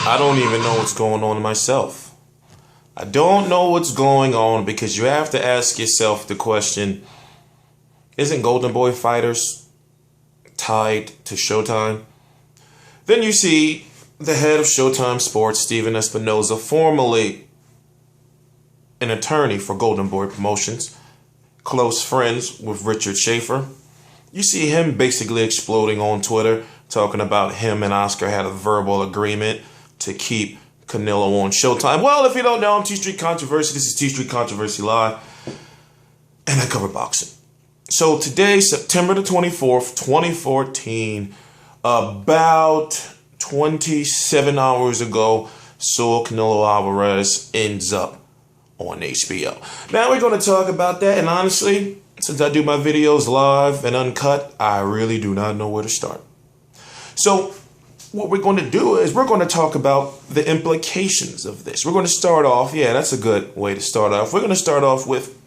I don't even know what's going on myself. I don't know what's going on because you have to ask yourself the question, isn't Golden Boy Fighters tied to Showtime? Then you see the head of Showtime Sports, Stephen Espinoza, formerly an attorney for Golden Boy Promotions, close friends with Richard Schaefer. You see him basically exploding on Twitter, talking about him and Oscar had a verbal agreement to keep Canelo on Showtime. Well, if you don't know, I'm TstreeT Controversy. This is TstreeT Controversy Live, and I cover boxing. So today, September the 24th, 2014, about 27 hours ago, Saul Canelo Alvarez ends up on HBO. Now we're going to talk about that, and honestly, since I do my videos live and uncut, I really do not know where to start. So what we're going to do is we're going to talk about the implications of this. We're going to start off, yeah, that's a good way to start off. We're going to start off with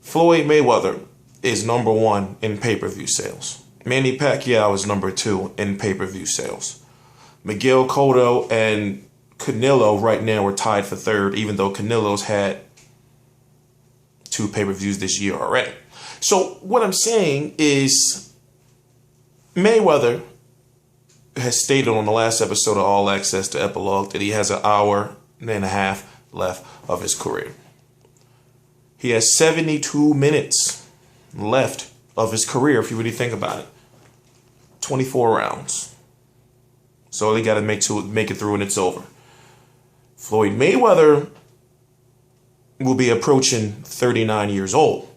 Floyd Mayweather is #1 in pay-per-view sales. Manny Pacquiao is #2 in pay-per-view sales. Miguel Cotto and Canelo right now are tied for third, even though Canelo's had 2 pay-per-views this year already. So what I'm saying is Mayweather has stated on the last episode of All Access to Epilogue that he has an hour and a half left of his career. He has 72 minutes left of his career, if you really think about it. 24 rounds. So they got to make it through and it's over. Floyd Mayweather will be approaching 39 years old.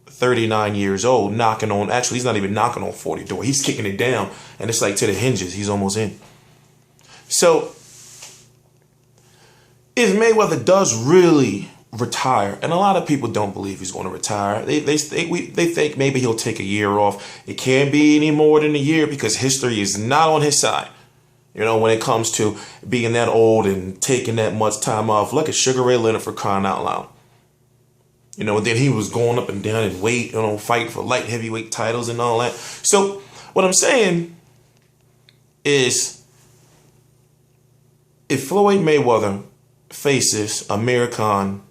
39 years old, knocking on, actually he's not even knocking on 40 door. He's kicking it down and it's like to the hinges. He's almost in. So if Mayweather does really retire, and a lot of people don't believe he's going to retire. They think maybe he'll take a year off. It can't be any more than a year because history is not on his side. You know, when it comes to being that old and taking that much time off. Look at Sugar Ray Leonard, for crying out loud. You know, then he was going up and down in weight, you know, fighting for light heavyweight titles and all that. So what I'm saying is if Floyd Mayweather faces American,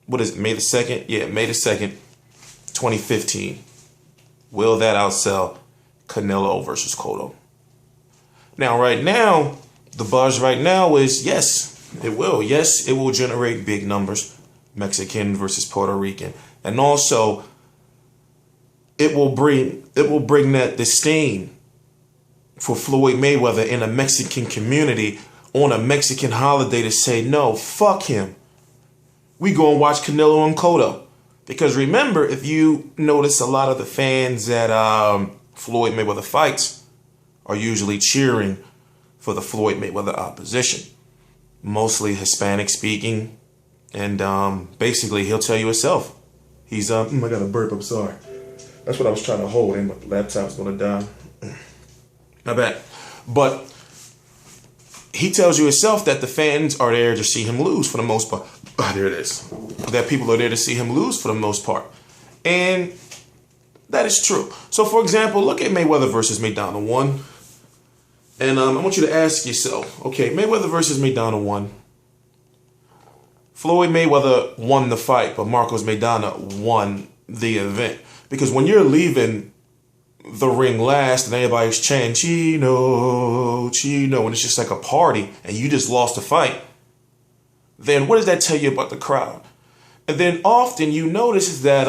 what is it, May the 2nd? Yeah, May the 2nd, 2015. Will that outsell Canelo versus Cotto? Now, right now, the buzz right now is yes, it will. Yes, it will generate big numbers. Mexican versus Puerto Rican. And also, it will bring that disdain for Floyd Mayweather in a Mexican community on a Mexican holiday to say, no, fuck him. We go and watch Canelo and Cotto. Because remember, if you notice, a lot of the fans at Floyd Mayweather fights are usually cheering for the Floyd Mayweather opposition. Mostly Hispanic speaking. And basically, he'll tell you himself. He's, I got a burp, I'm sorry. That's what I was trying to hold in, but the laptop's going to die. Not bad. But he tells you himself that the fans are there to see him lose for the most part. Oh, there it is. That people are there to see him lose for the most part. And that is true. So, for example, look at Mayweather versus McDonald 1. And I want you to ask yourself, okay, Mayweather versus McDonald 1. Floyd Mayweather won the fight, but Marcos Maidana won the event. Because when you're leaving the ring last and everybody's chanting, Chino, Chino, and it's just like a party and you just lost the fight, then what does that tell you about the crowd? And then often you notice that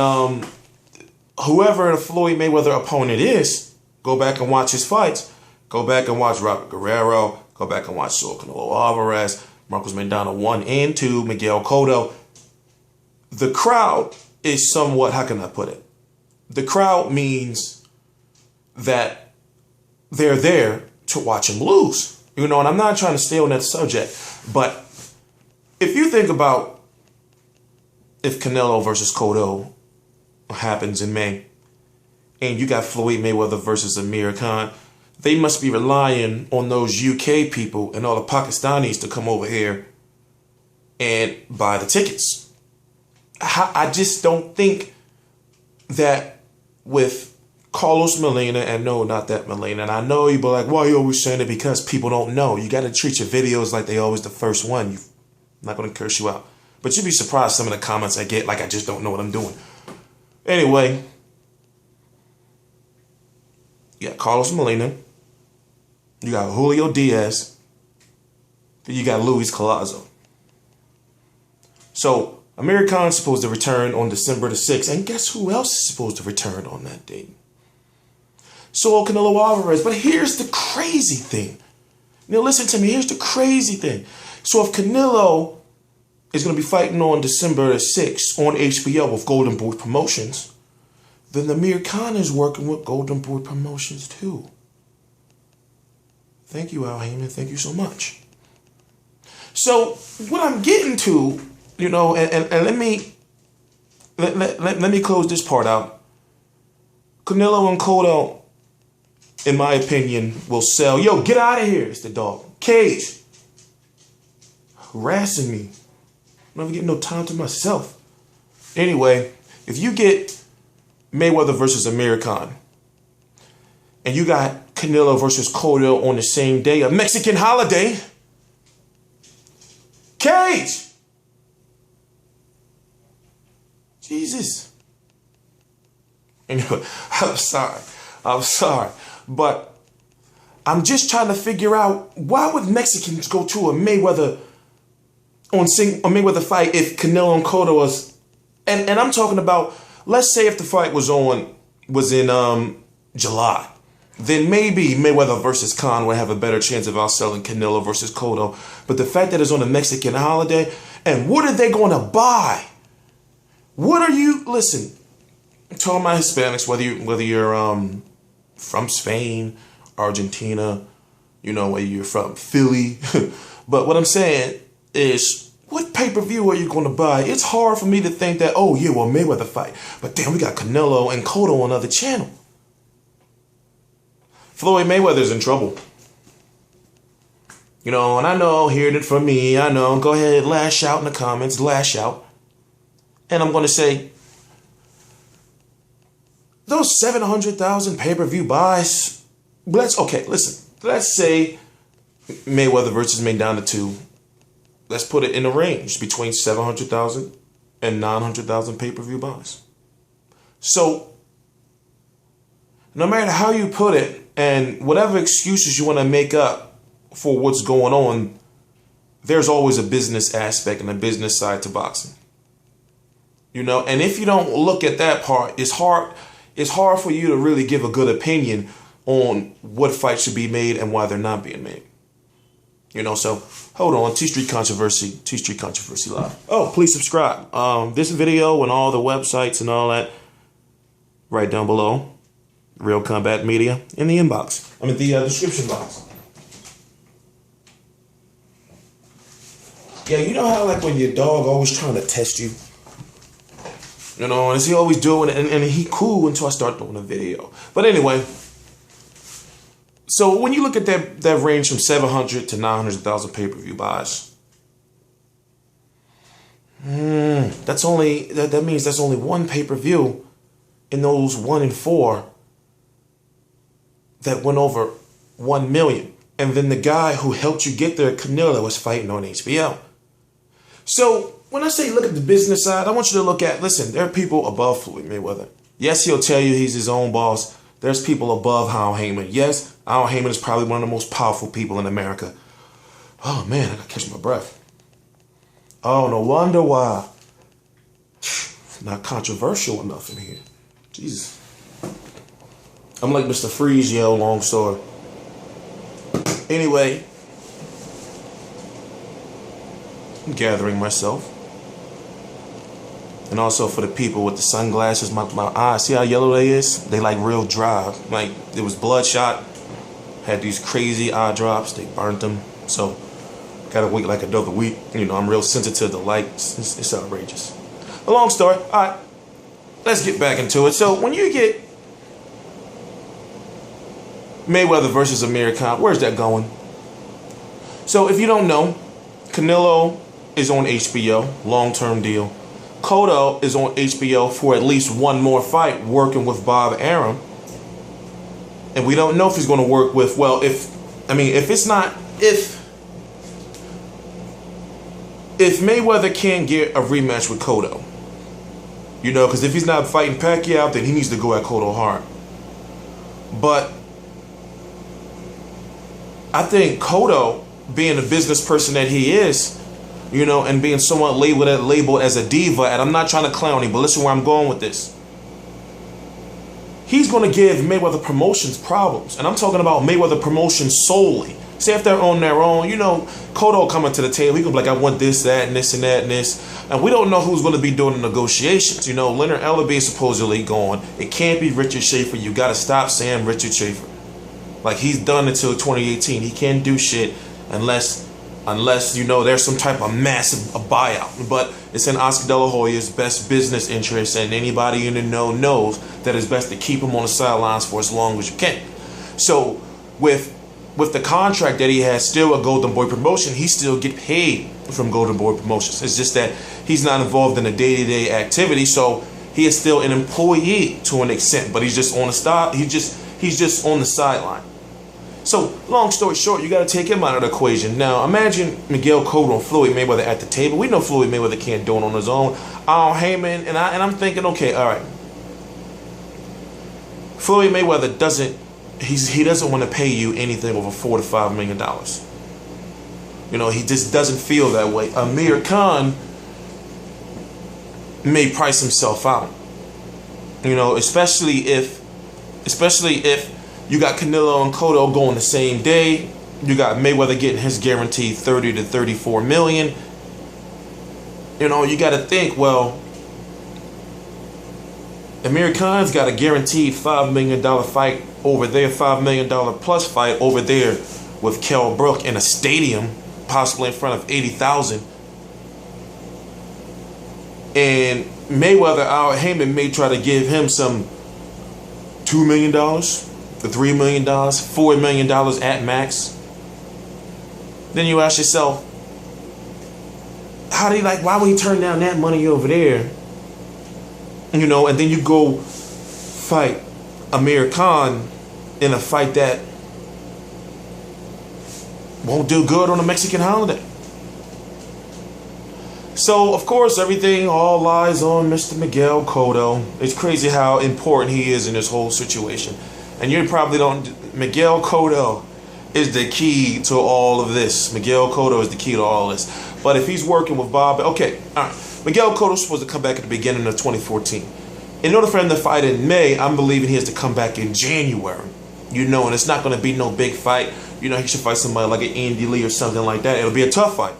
whoever the Floyd Mayweather opponent is, go back and watch his fights. Go back and watch Robert Guerrero. Go back and watch Saul Canelo Alvarez, Marcos Maidana 1 and 2, Miguel Cotto. The crowd is somewhat, how can I put it? The crowd means that they're there to watch him lose. You know, and I'm not trying to stay on that subject, but if you think about if Canelo versus Cotto happens in May, and you got Floyd Mayweather versus Amir Khan, they must be relying on those UK people and all the Pakistanis to come over here and buy the tickets. I just don't think that with Carlos Molina, and no, not that Molina. And I know you'll be like, why are you always saying it? Because people don't know. You got to treat your videos like they always the first one. I'm not going to curse you out. But you'd be surprised some of the comments I get, like I just don't know what I'm doing. Anyway, you got Carlos Molina. You got Julio Diaz. You got Luis Collazo. So, Amir Khan's supposed to return on December the 6th. And guess who else is supposed to return on that date? Saul Canelo Alvarez. But here's the crazy thing. Now listen to me. Here's the crazy thing. So if Canelo is going to be fighting on December the 6th on HBO with Golden Boy Promotions, then Amir Khan is working with Golden Boy Promotions too. Thank you, Al Heyman. Thank you so much. So what I'm getting to, you know, and let me close this part out. Canelo and Cotto, in my opinion, will sell. Yo, get out of here. It's the dog. Cage. Harassing me. I'm never getting no time to myself. Anyway, if you get Mayweather versus Amir Khan, and you got Canelo versus Cotto on the same day, a Mexican holiday, Cage! Jesus. Anyway, I'm sorry. But I'm just trying to figure out, why would Mexicans go to a Mayweather fight if Canelo and Cotto was, and I'm talking about, let's say if the fight was in July, then maybe Mayweather versus Khan would have a better chance of outselling Canelo versus Cotto. But the fact that it's on a Mexican holiday, and what are they going to buy? Listen, to all my Hispanics, whether you're from Spain, Argentina, you know, whether you're from Philly, but what I'm saying is, what pay-per-view are you going to buy? It's hard for me to think that, oh yeah, well, Mayweather fight, but damn, we got Canelo and Cotto on another channel. Floyd Mayweather's in trouble. You know, and I know, hearing it from me, I know, go ahead, lash out in the comments, lash out. And I'm going to say, those 700,000 pay-per-view buys, let's say Mayweather versus Mandingo 2, let's put it in a range between 700,000 and 900,000 pay-per-view buys. So, no matter how you put it, and whatever excuses you want to make up for what's going on, there's always a business aspect and a business side to boxing. You know, and if you don't look at that part, it's hard for you to really give a good opinion on what fights should be made and why they're not being made. You know, so hold on, TstreeT Controversy Live. Oh, please subscribe. This video and all the websites and all that right down below. Real Combat Media in the inbox. I'm in the description box. Yeah, you know how like when your dog always trying to test you? You know, and he always doing it, and he cool until I start doing a video. But anyway, so when you look at that range from 700 to 900,000 pay-per-view buys, that means that's only one pay-per-view in those 1 in 4 that went over 1 million. And then the guy who helped you get there, Canelo, was fighting on HBO. So when I say look at the business side, I want you to look at, listen, there are people above Floyd Mayweather. Yes, he'll tell you he's his own boss. There's people above Al Heyman. Yes, Al Heyman is probably one of the most powerful people in America. Oh man, I gotta catch my breath. Oh, no wonder why. It's not controversial enough in here. Jesus. I'm like Mr. Freeze, yo, long story. Anyway, I'm gathering myself. And also for the people with the sunglasses, my eyes, see how yellow they is? They like real dry. Like, it was bloodshot. Had these crazy eye drops. They burnt them. So, gotta wait like another week. You know, I'm real sensitive to light. It's outrageous. A long story. All right, let's get back into it. So, when you get Mayweather versus Amir Khan, where's that going? So, if you don't know, Canelo is on HBO, long-term deal. Cotto is on HBO for at least one more fight, working with Bob Arum. And we don't know if he's going to work with, well, if Mayweather can't get a rematch with Cotto, you know, because if he's not fighting Pacquiao, then he needs to go at Cotto hard. But I think Cotto, being the business person that he is, you know, and being somewhat labeled as a diva, and I'm not trying to clown him, but listen where I'm going with this. He's going to give Mayweather Promotions problems. And I'm talking about Mayweather Promotions solely. Say if they're on their own, you know, Cotto coming to the table, he can be like, I want this, that, and this, and that, and this. And we don't know who's going to be doing the negotiations. You know, Leonard Ellerbe is supposedly gone. It can't be Richard Schaefer. You got to stop saying Richard Schaefer. Like, he's done until 2018. He can't do shit unless, you know, there's some type of massive buyout. But it's in Oscar De La Hoya's best business interest, and anybody in the know knows that it's best to keep him on the sidelines for as long as you can. So with the contract that he has still a Golden Boy Promotion, he still get paid from Golden Boy Promotions. It's just that he's not involved in the day-to-day activity, so he is still an employee to an extent, but he's just on the style. He's just on the sideline. So, long story short, you got to take him out of the equation. Now, imagine Miguel Cotto and Floyd Mayweather at the table. We know Floyd Mayweather can't do it on his own. Heyman, and I'm thinking, okay, all right. Floyd Mayweather doesn't want to pay you anything over $4 to $5 million. You know, he just doesn't feel that way. Amir Khan may price himself out. You know, especially if you got Canelo and Cotto going the same day. You got Mayweather getting his guaranteed 30 to 34 million. You know, you got to think, well, Amir Khan's got a guaranteed $5 million fight over there, $5 million plus fight over there with Kell Brook in a stadium, possibly in front of 80,000. And Mayweather, Heyman may try to give him some $2 million, $3 million, $4 million at max. Then you ask yourself, why would he turn down that money over there? You know, and then you go fight Amir Khan in a fight that won't do good on a Mexican holiday. So, of course, everything all lies on Mr. Miguel Cotto. It's crazy how important he is in this whole situation. And you probably don't... Miguel Cotto is the key to all of this. Miguel Cotto is the key to all of this. But if he's working with Bob... Okay, all right. Miguel Cotto's supposed to come back at the beginning of 2014. In order for him to fight in May, I'm believing he has to come back in January. You know, and it's not going to be no big fight. You know, he should fight somebody like an Andy Lee or something like that. It'll be a tough fight.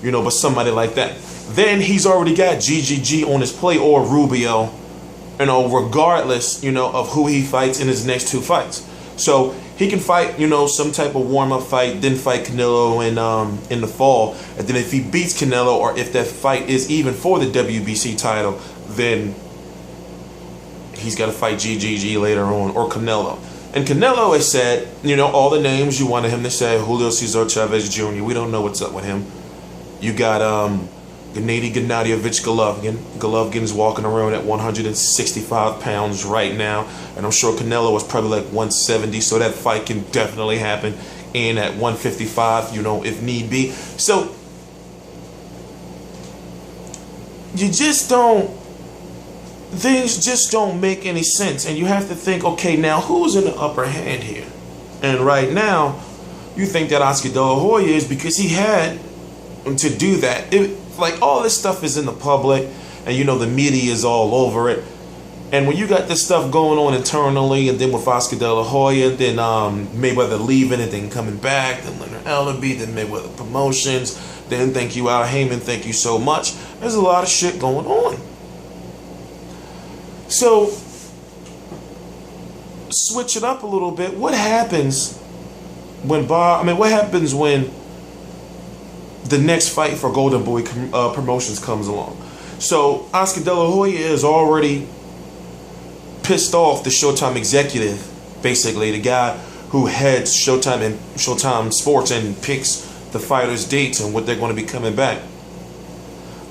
You know, but somebody like that. Then he's already got GGG on his plate, or Rubio, you know, regardless, you know, of who he fights in his next two fights. So he can fight, you know, some type of warm-up fight, then fight Canelo in the fall. And then if he beats Canelo, or if that fight is even for the WBC title, then he's got to fight GGG later on, or Canelo. And Canelo has said, you know, all the names you wanted him to say, Julio Cesar Chavez Jr., we don't know what's up with him. You got Gennady Gennadievich Golovkin. Golovkin's walking around at 165 pounds right now. And I'm sure Canelo is probably like 170, so that fight can definitely happen. And at 155, you know, if need be. So, you just don't... Things just don't make any sense. And you have to think, okay, now who's in the upper hand here? And right now, you think that Oscar De La Hoya is, because he had to do that. Like, all this stuff is in the public, and you know the media is all over it. And when you got this stuff going on internally, and then with Oscar De La Hoya, then Mayweather leaving and then coming back, then Leonard Ellerbe, then Mayweather Promotions, then thank you Al Heyman, thank you so much. There's a lot of shit going on. So, switch it up a little bit. What happens when what happens when the next fight for Golden Boy Promotions comes along? So, Oscar De La Hoya is already pissed off the Showtime executive, basically, the guy who heads Showtime and Showtime Sports and picks the fighters' dates and what they're going to be coming back.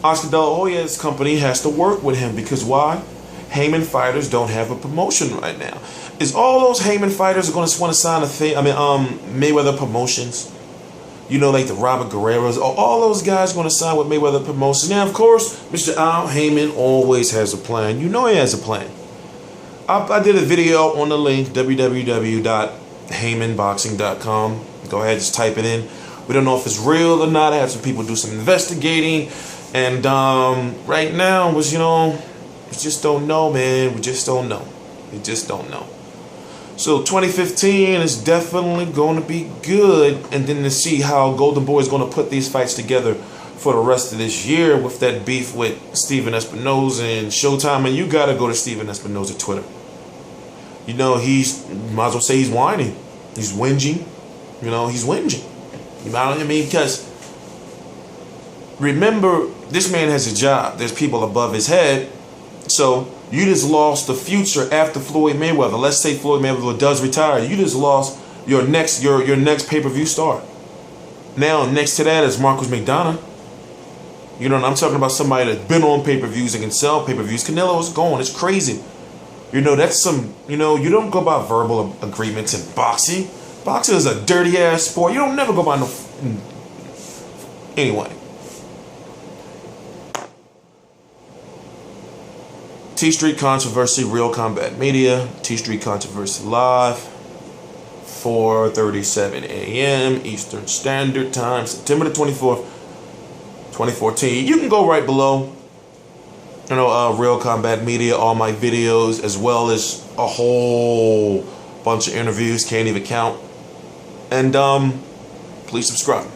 Oscar De La Hoya's company has to work with him, because why? Heyman fighters don't have a promotion right now. Is all those Heyman fighters going to want to sign a thing? Mayweather Promotions. You know, like the Robert Guerreros. All those guys going to sign with Mayweather Promotions. Now, of course, Mr. Al Heyman always has a plan. You know he has a plan. I did a video on the link, www.heymanboxing.com. Go ahead, just type it in. We don't know if it's real or not. I had some people do some investigating. And right now, we just don't know, man. We just don't know. We just don't know. So 2015 is definitely going to be good. And then to see how Golden Boy is going to put these fights together for the rest of this year with that beef with Steven Espinoza and Showtime. And you got to go to Steven Espinoza Twitter. You know, might as well say he's whining. He's whinging. You know, he's whinging. You know what I mean? Because remember, this man has a job. There's people above his head. So you just lost the future after Floyd Mayweather. Let's say Floyd Mayweather does retire. You just lost your next pay-per-view star. Now, next to that is Marcus McDonough. You know, I'm talking about somebody that's been on pay-per-views and can sell pay-per-views. Canelo is going. It's crazy. You know, that's some, you don't go by verbal agreements in boxing. Boxing is a dirty-ass sport. You don't never go by no... Anyway. TstreeT Controversy, Real Combat Media. TstreeT Controversy Live. 4:37 a.m. Eastern Standard Time. September the 24th, 2014. You can go right below. You know, Real Combat Media, all my videos, as well as a whole bunch of interviews, can't even count. And please subscribe.